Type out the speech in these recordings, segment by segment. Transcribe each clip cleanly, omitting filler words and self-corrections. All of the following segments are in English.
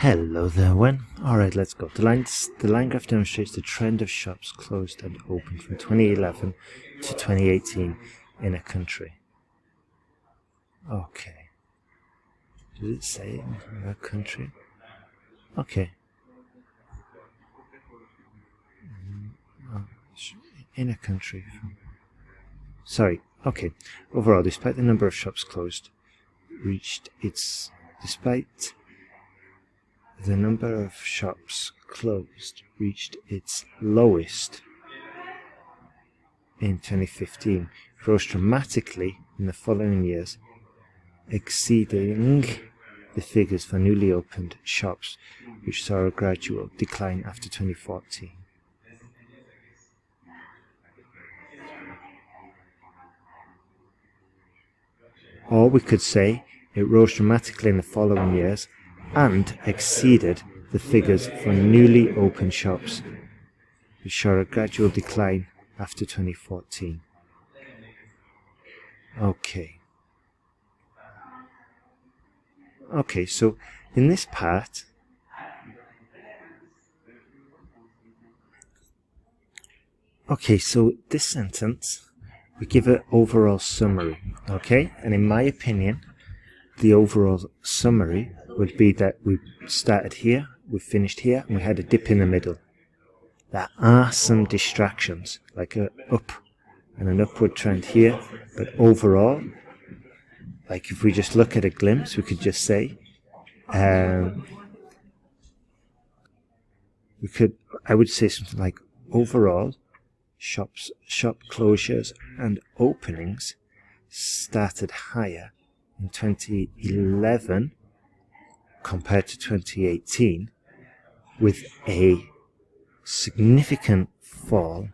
Hello there, WEN. Alright, let's go. The line graph demonstrates the trend of shops closed and opened from 2011 to 2018 in a country. Okay. Does it say in a country? Okay. In a country. Sorry. Okay. Overall, despite the number of shops closed, despite the number of shops closed reached its lowest in 2015, rose dramatically in the following years, exceeding the figures for newly opened shops, which saw a gradual decline after 2014. Or we could say it rose dramatically in the following years and exceeded the figures for newly opened shops, which saw a gradual decline after 2014. Okay, so in this part, so this sentence, we give an overall summary, okay? And in my opinion, the overall summary would be that we started here, we finished here, and we had a dip in the middle. There are some distractions, like an up and an upward trend here, but overall, like if we just look at a glimpse, we could just say, I would say something like, overall, shop closures and openings started higher in 2011 compared to 2018, with a significant fall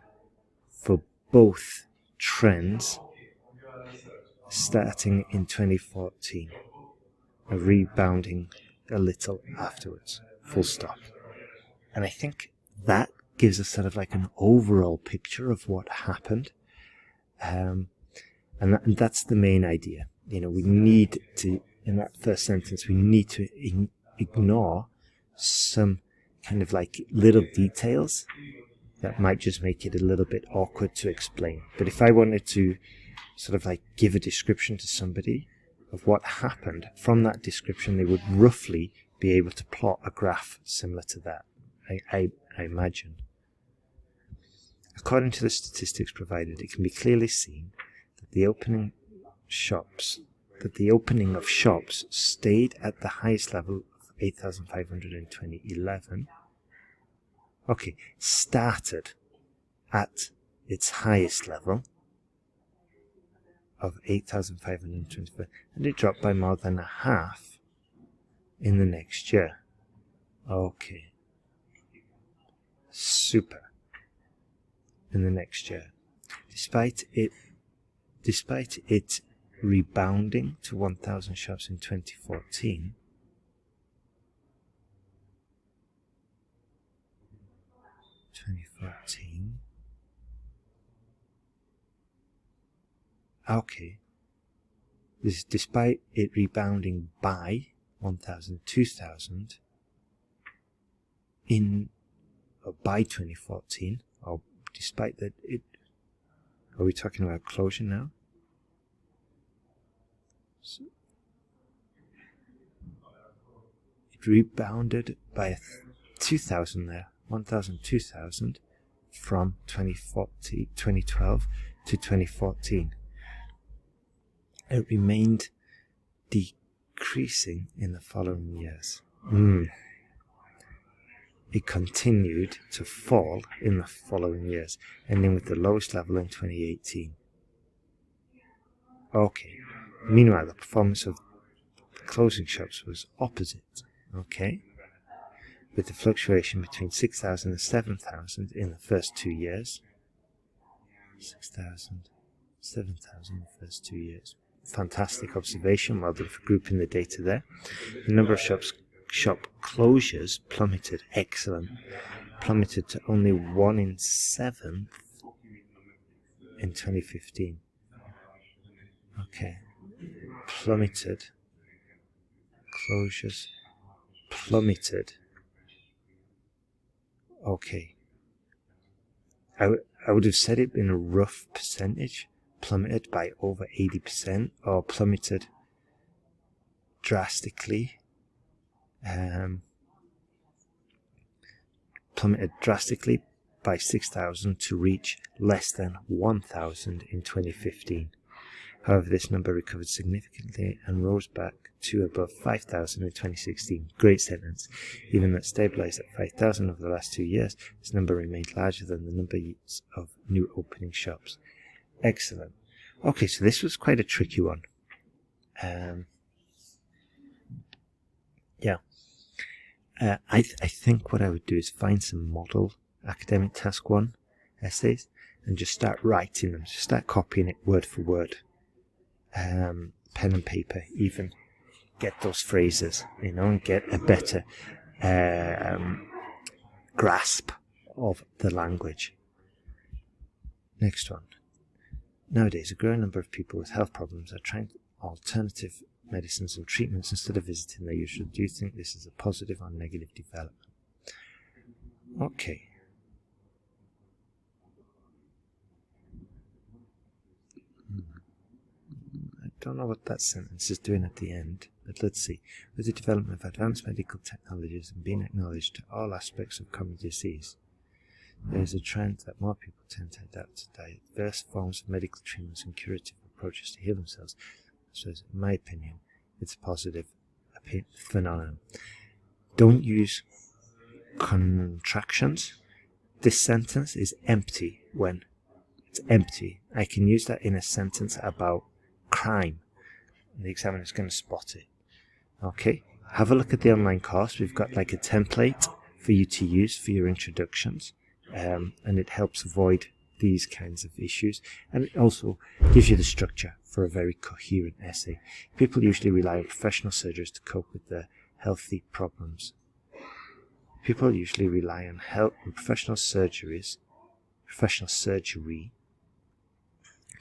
for both trends starting in 2014, and rebounding a little afterwards, full stop. And I think that gives us sort of like an overall picture of what happened, and that's the main idea. You know, we need to, in that first sentence, we need to ignore some kind of like little details that might just make it a little bit awkward to explain. But if I wanted to sort of like give a description to somebody of what happened, from that description they would roughly be able to plot a graph similar to that, I imagine. According to the statistics provided, it can be clearly seen that the opening of shops stayed at the highest level of 8,500 in 2011. Okay, started at its highest level of 8,525, and it dropped by more than a half in the next year. Okay. Super. In the next year. Despite it rebounding to 1,000 shops in 2014, okay, despite it rebounding by 1,000, 2,000 by 2014, or despite that are we talking about closure now? So it rebounded by 2,000 there, 1,000, 2,000 from 2012 to 2014. It remained decreasing in the following years. It continued to fall in the following years, ending with the lowest level in 2018. Okay. Meanwhile, the performance of the closing shops was opposite. Okay. With the fluctuation between 6,000 and 7,000 in the first 2 years. 6,000, 7,000 in the first 2 years. Fantastic observation. Well done for grouping the data there. The number of shop closures plummeted. Excellent. Plummeted to only 1 in 7 in 2015. Okay. Plummeted. Closures plummeted. Okay. I would have said it in a rough percentage, plummeted by over 80%, or plummeted drastically. Plummeted drastically by 6,000 to reach less than 1,000 in 2015. However, this number recovered significantly and rose back to above 5,000 in 2016. Great sentence. Even though it stabilized at 5,000 over the last 2 years, this number remained larger than the number of new opening shops. Excellent. Okay, so this was quite a tricky one. Yeah. I think what I would do is find some model academic task 1 essays and just start writing them, just start copying it word for word. Pen and paper, even get those phrases, and get a better grasp of the language. Next one. Nowadays, a growing number of people with health problems are trying alternative medicines and treatments instead of visiting their usual. Do you think this is a positive or negative development? Okay. I don't know what that sentence is doing at the end, but let's see. With the development of advanced medical technologies and being acknowledged to all aspects of common disease, there is a trend that more people tend to adapt to diverse forms of medical treatments and curative approaches to heal themselves. So, in my opinion, it's a positive phenomenon. Don't use contractions. This sentence is empty when it's empty. I can use that in a sentence about crime, and the examiner is going to spot it. Okay, have a look at the online course. We've got like a template for you to use for your introductions, and it helps avoid these kinds of issues, and it also gives you the structure for a very coherent essay. People usually rely on professional surgeries to cope with their healthy problems. People usually rely on professional surgery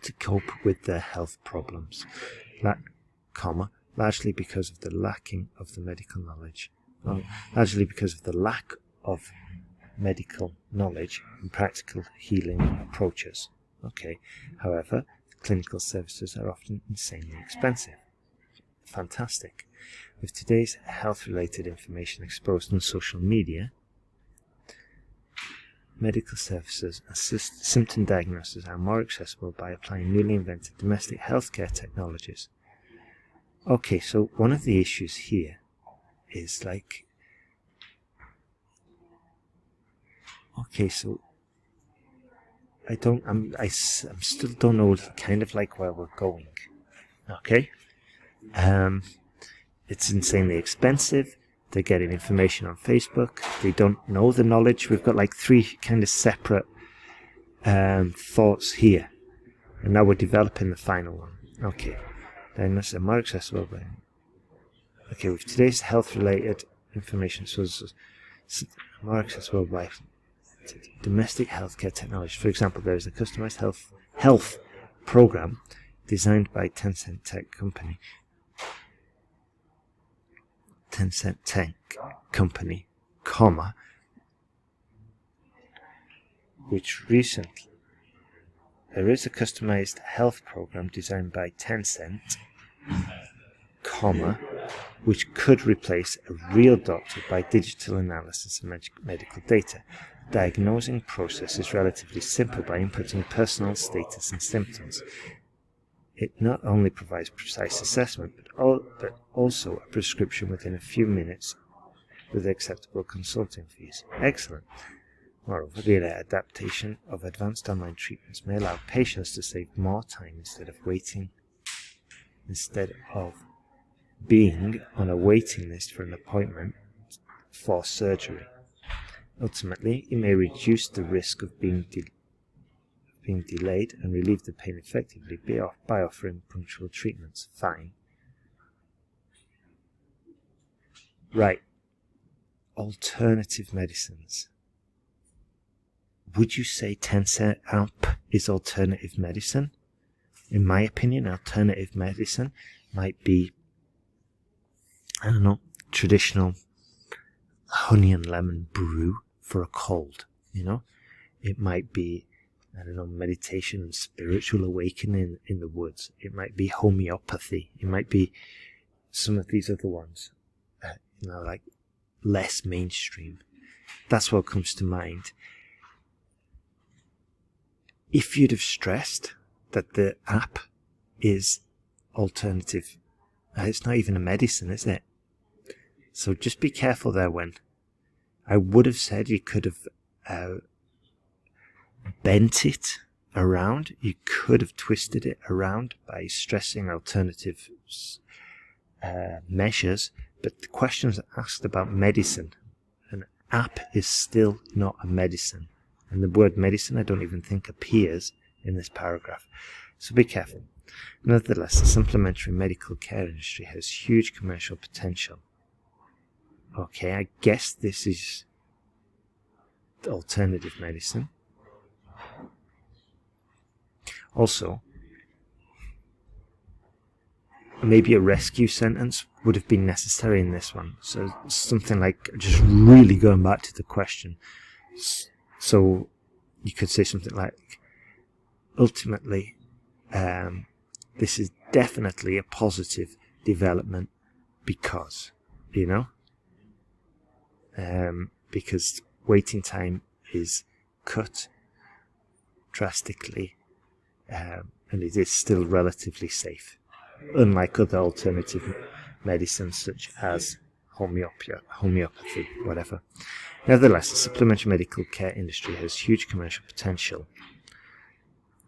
to cope with their health problems, largely because of the lacking of the medical knowledge, largely because of the lack of medical knowledge and practical healing approaches. Okay, however, clinical services are often insanely expensive. Fantastic. With today's health-related information exposed on social media, medical services and symptom diagnosis are more accessible by applying newly invented domestic healthcare technologies. Okay, so one of the issues here is like, okay, so I still don't know kind of like where we're going. Okay, it's insanely expensive. They're getting information on Facebook. They don't know the knowledge. We've got like 3 kind of separate thoughts here, and now we're developing the final one. Okay, diagnosis are more accessible by. Okay, with today's health-related information sources, more accessible by domestic healthcare technology. For example, there is a customized health program designed by Tencent Tech Company, which recently there is a customized health program designed by Tencent, which could replace a real doctor by digital analysis of medical data. The diagnosing process is relatively simple by inputting personal status and symptoms. It not only provides precise assessment, but also a prescription within a few minutes with acceptable consulting fees. Excellent. Moreover, the adaptation of advanced online treatments may allow patients to save more time instead of being on a waiting list for an appointment for surgery. Ultimately, it may reduce the risk of being delayed and relieve the pain effectively by offering punctual treatments. Fine. Right. Alternative medicines. Would you say Tencent app is alternative medicine? In my opinion, alternative medicine might be, traditional honey and lemon brew for a cold, you know. It might be, I don't know, meditation and spiritual awakening in the woods. It might be homeopathy. It might be some of these other ones, like less mainstream. That's what comes to mind. If you'd have stressed that the app is alternative, it's not even a medicine, is it? So just be careful there, WEN. I would have said you could have bent it around. You could have twisted it around by stressing alternative measures, but the questions asked about medicine. An app is still not a medicine. And the word medicine I don't even think appears in this paragraph. So be careful. Nevertheless, the supplementary medical care industry has huge commercial potential. Okay, I guess this is the alternative medicine. Also, maybe a rescue sentence would have been necessary in this one. So something like just really going back to the question. So you could say something like, ultimately, this is definitely a positive development because, because waiting time is cut drastically, and it is still relatively safe, unlike other alternative medicines such as homeopathy, whatever. Nevertheless, the supplementary medical care industry has huge commercial potential.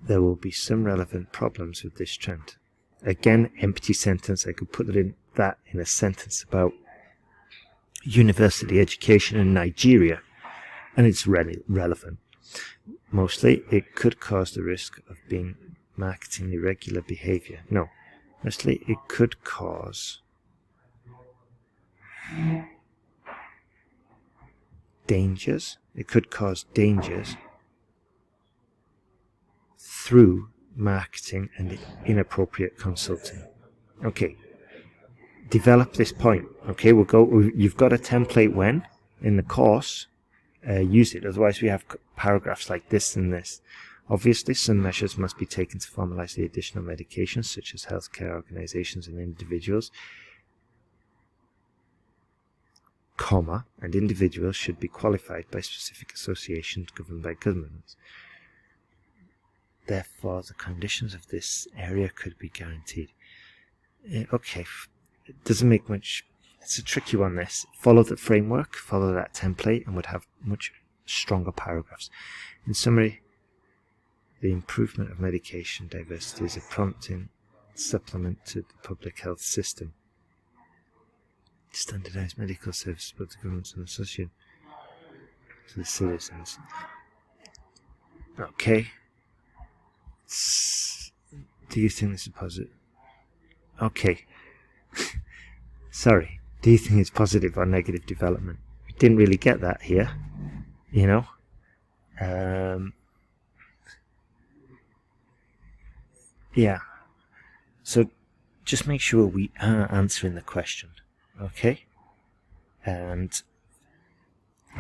There will be some relevant problems with this trend. Again, empty sentence. I could put that in a sentence about university education in Nigeria, and it's relevant. Mostly, it could cause the risk of being marketing irregular behavior. No, mostly it could cause dangers. It could cause dangers through marketing and inappropriate consulting. Okay, develop this point. Okay, you've got a template WEN in the course. Use it, otherwise we have paragraphs like this and this. Obviously, some measures must be taken to formalize the additional medications, such as healthcare organizations and individuals, and individuals should be qualified by specific associations governed by governments. Therefore, the conditions of this area could be guaranteed. Okay, it doesn't make much. It's a tricky one, this. Follow the framework, follow that template, and would have much stronger paragraphs. In summary, the improvement of medication diversity is a prompting supplement to the public health system. Standardized medical services both the governments and associated to the citizens. Okay. Do you think this is positive? Okay. Sorry. Do you think it's positive or negative development? We didn't really get that here, Yeah. So just make sure we are answering the question, okay? And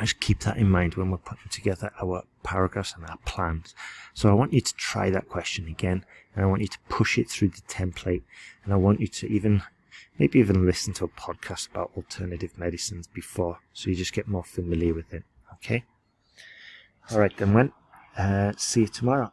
just keep that in mind when we're putting together our paragraphs and our plans. So I want you to try that question again, and I want you to push it through the template, and I want you to maybe even listen to a podcast about alternative medicines before, so you just get more familiar with it, okay? Alright then, WEN. See you tomorrow.